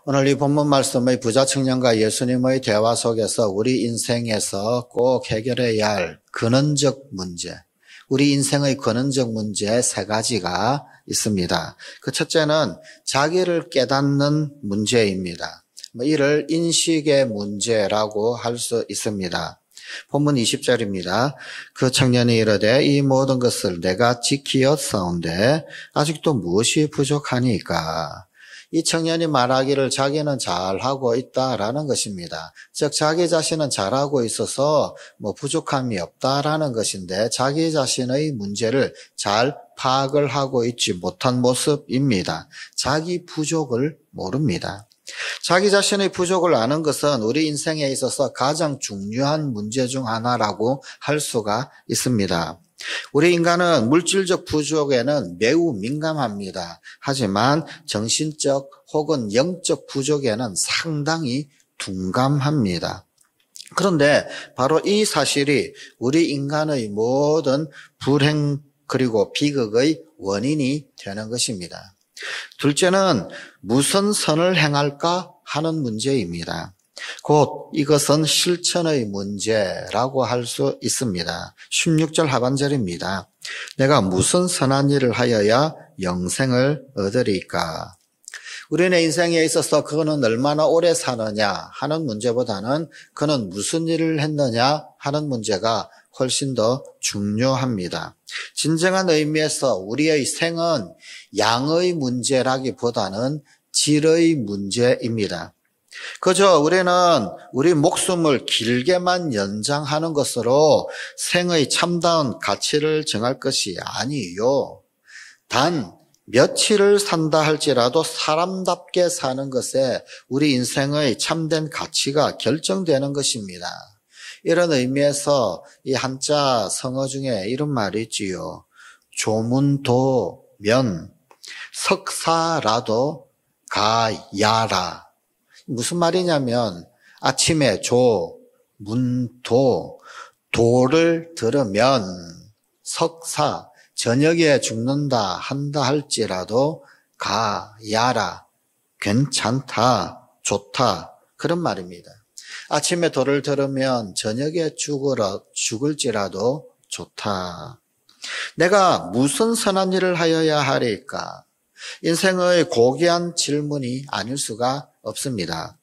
오늘 이 본문 말씀의 부자 청년과 예수님의 대화 속에서 우리 인생에서 꼭 해결해야 할 근원적 문제, 우리 인생의 근원적 문제 세 가지가 있습니다. 그 첫째는 자기를 깨닫는 문제입니다. 이를 인식의 문제라고 할 수 있습니다. 본문 20절입니다. 그 청년이 이르되 이 모든 것을 내가 지키었사온데 아직도 무엇이 부족하니까? 이 청년이 말하기를 자기는 잘하고 있다라는 것입니다. 즉 자기 자신은 잘하고 있어서 부족함이 없다라는 것인데 자기 자신의 문제를 잘 파악을 하고 있지 못한 모습입니다. 자기 부족을 모릅니다. 자기 자신의 부족을 아는 것은 우리 인생에 있어서 가장 중요한 문제 중 하나라고 할 수가 있습니다. 우리 인간은 물질적 부족에는 매우 민감합니다. 하지만 정신적 혹은 영적 부족에는 상당히 둔감합니다. 그런데 바로 이 사실이 우리 인간의 모든 불행 그리고 비극의 원인이 되는 것입니다. 둘째는 무슨 선을 행할까 하는 문제입니다. 곧 이것은 실천의 문제라고 할 수 있습니다. 16절 하반절입니다. 내가 무슨 선한 일을 하여야 영생을 얻으리까? 우리의 인생에 있어서 그는 얼마나 오래 사느냐 하는 문제보다는 그는 무슨 일을 했느냐 하는 문제가 훨씬 더 중요합니다. 진정한 의미에서 우리의 생은 양의 문제라기보다는 질의 문제입니다. 그저 우리는 우리 목숨을 길게만 연장하는 것으로 생의 참다운 가치를 정할 것이 아니요. 단 며칠을 산다 할지라도 사람답게 사는 것에 우리 인생의 참된 가치가 결정되는 것입니다. 이런 의미에서 이 한자 성어 중에 이런 말이 있지요. 조문도면 석사라도 가야라. 무슨 말이냐면 아침에 문도, 도를 들으면 석사, 저녁에 죽는다 한다 할지라도 가야라. 괜찮다, 좋다. 그런 말입니다. 아침에 도를 들으면 저녁에 죽을지라도 좋다. 내가 무슨 선한 일을 하여야 하리까? 인생의 고귀한 질문이 아닐 수가 없습니다.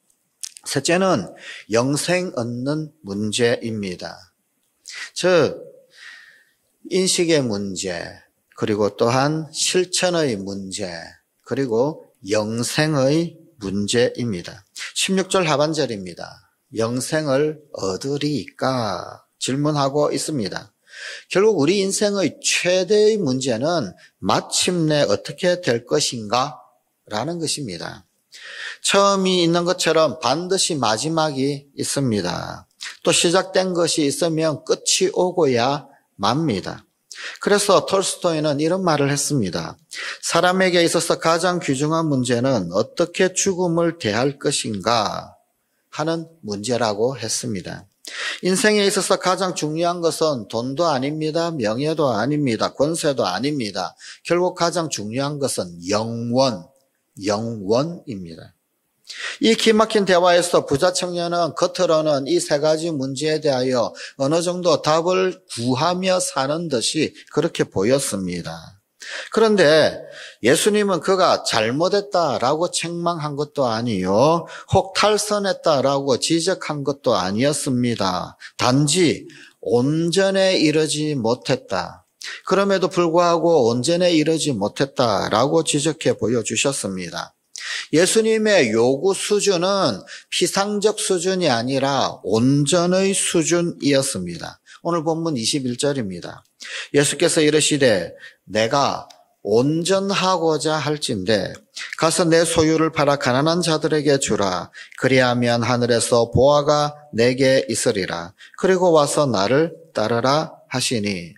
셋째는 영생 얻는 문제입니다. 즉 인식의 문제, 그리고 또한 실천의 문제, 그리고 영생의 문제입니다. 16절 하반절입니다. 영생을 얻으리까? 질문하고 있습니다. 결국 우리 인생의 최대의 문제는 마침내 어떻게 될 것인가? 라는 것입니다. 처음이 있는 것처럼 반드시 마지막이 있습니다. 또 시작된 것이 있으면 끝이 오고야 맙니다. 그래서 톨스토이는 이런 말을 했습니다. 사람에게 있어서 가장 귀중한 문제는 어떻게 죽음을 대할 것인가 하는 문제라고 했습니다. 인생에 있어서 가장 중요한 것은 돈도 아닙니다. 명예도 아닙니다. 권세도 아닙니다. 결국 가장 중요한 것은 영원입니다. 이 기막힌 대화에서 부자 청년은 겉으로는 이 세 가지 문제에 대하여 어느 정도 답을 구하며 사는 듯이 그렇게 보였습니다. 그런데 예수님은 그가 잘못했다라고 책망한 것도 아니요, 혹 탈선했다라고 지적한 것도 아니었습니다. 단지 온전에 이르지 못했다. 그럼에도 불구하고 온전에 이르지 못했다라고 지적해 보여주셨습니다. 예수님의 요구 수준은 피상적 수준이 아니라 온전의 수준이었습니다. 오늘 본문 21절입니다. 예수께서 이르시되 내가 온전하고자 할진대 가서 내 소유를 팔아 가난한 자들에게 주라. 그리하면 하늘에서 보화가 내게 있으리라. 그리고 와서 나를 따르라 하시니,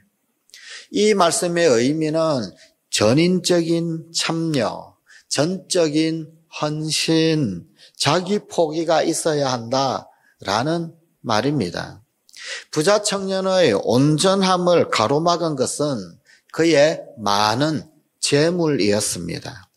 이 말씀의 의미는 전인적인 참여, 전적인 헌신, 자기 포기가 있어야 한다라는 말입니다. 부자 청년의 온전함을 가로막은 것은 그의 많은 재물이었습니다.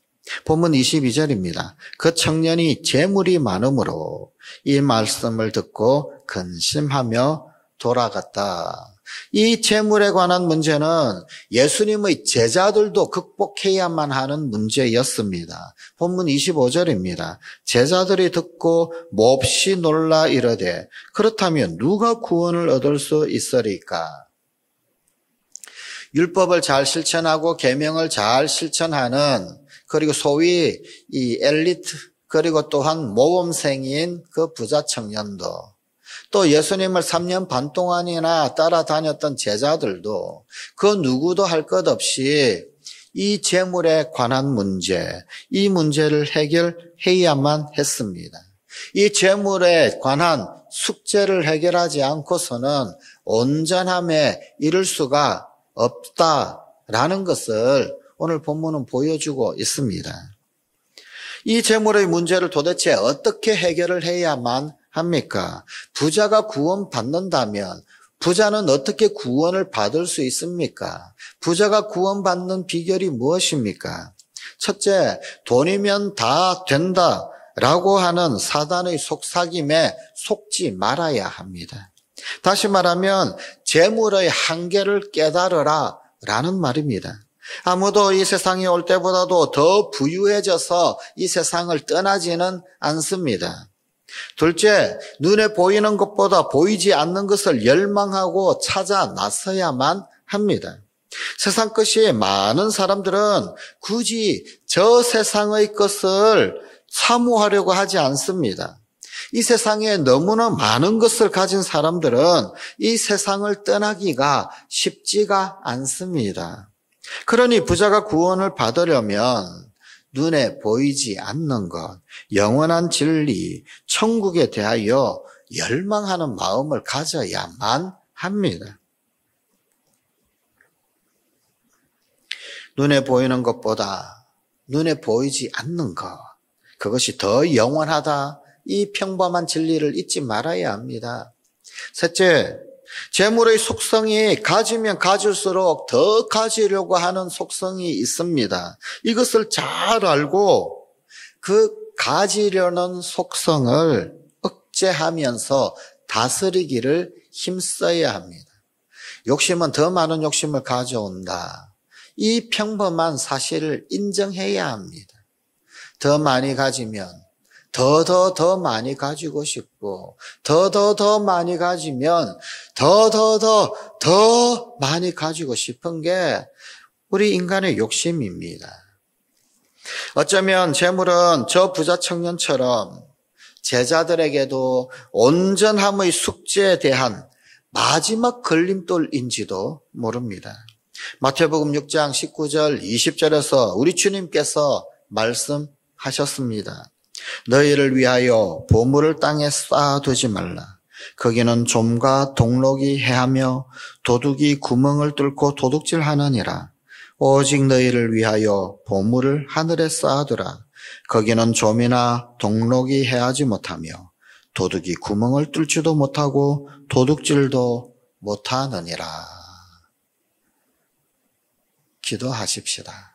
본문 22절입니다. 그 청년이 재물이 많으므로 이 말씀을 듣고 근심하며 돌아갔다. 이 재물에 관한 문제는 예수님의 제자들도 극복해야만 하는 문제였습니다. 본문 25절입니다. 제자들이 듣고 몹시 놀라 이르되 그렇다면 누가 구원을 얻을 수 있으리까? 율법을 잘 실천하고 계명을 잘 실천하는, 그리고 소위 이 엘리트, 그리고 또한 모범생인 그 부자 청년도, 또 예수님을 3년 반 동안이나 따라다녔던 제자들도 그 누구도 할 것 없이 이 재물에 관한 문제, 이 문제를 해결해야만 했습니다. 이 재물에 관한 숙제를 해결하지 않고서는 온전함에 이를 수가 없다라는 것을 오늘 본문은 보여주고 있습니다. 이 재물의 문제를 도대체 어떻게 해결을 해야만 합니까? 부자가 구원받는다면 부자는 어떻게 구원을 받을 수 있습니까? 부자가 구원받는 비결이 무엇입니까? 첫째, 돈이면 다 된다라고 하는 사단의 속삭임에 속지 말아야 합니다. 다시 말하면 재물의 한계를 깨달으라 라는 말입니다. 아무도 이 세상에 올 때보다도 더 부유해져서 이 세상을 떠나지는 않습니다. 둘째, 눈에 보이는 것보다 보이지 않는 것을 열망하고 찾아 나서야만 합니다. 세상 것이 많은 사람들은 굳이 저 세상의 것을 사모하려고 하지 않습니다. 이 세상에 너무나 많은 것을 가진 사람들은 이 세상을 떠나기가 쉽지가 않습니다. 그러니 부자가 구원을 받으려면 눈에 보이지 않는 것, 영원한 진리, 천국에 대하여 열망하는 마음을 가져야만 합니다. 눈에 보이는 것보다 눈에 보이지 않는 것, 그것이 더 영원하다. 이 평범한 진리를 잊지 말아야 합니다. 셋째, 재물의 속성이 가지면 가질수록 더 가지려고 하는 속성이 있습니다. 이것을 잘 알고 그 가지려는 속성을 억제하면서 다스리기를 힘써야 합니다. 욕심은 더 많은 욕심을 가져온다. 이 평범한 사실을 인정해야 합니다. 더 많이 가지면 더 많이 가지고 싶고, 더 많이 가지면 더 많이 가지고 싶은 게 우리 인간의 욕심입니다. 어쩌면 재물은 저 부자 청년처럼 제자들에게도 온전함의 숙제에 대한 마지막 걸림돌인지도 모릅니다. 마태복음 6장 19절 20절에서 우리 주님께서 말씀하셨습니다. 너희를 위하여 보물을 땅에 쌓아두지 말라. 거기는 좀과 동록이 해하며 도둑이 구멍을 뚫고 도둑질하느니라. 오직 너희를 위하여 보물을 하늘에 쌓아두라. 거기는 좀이나 동록이 해하지 못하며 도둑이 구멍을 뚫지도 못하고 도둑질도 못하느니라. 기도하십시다.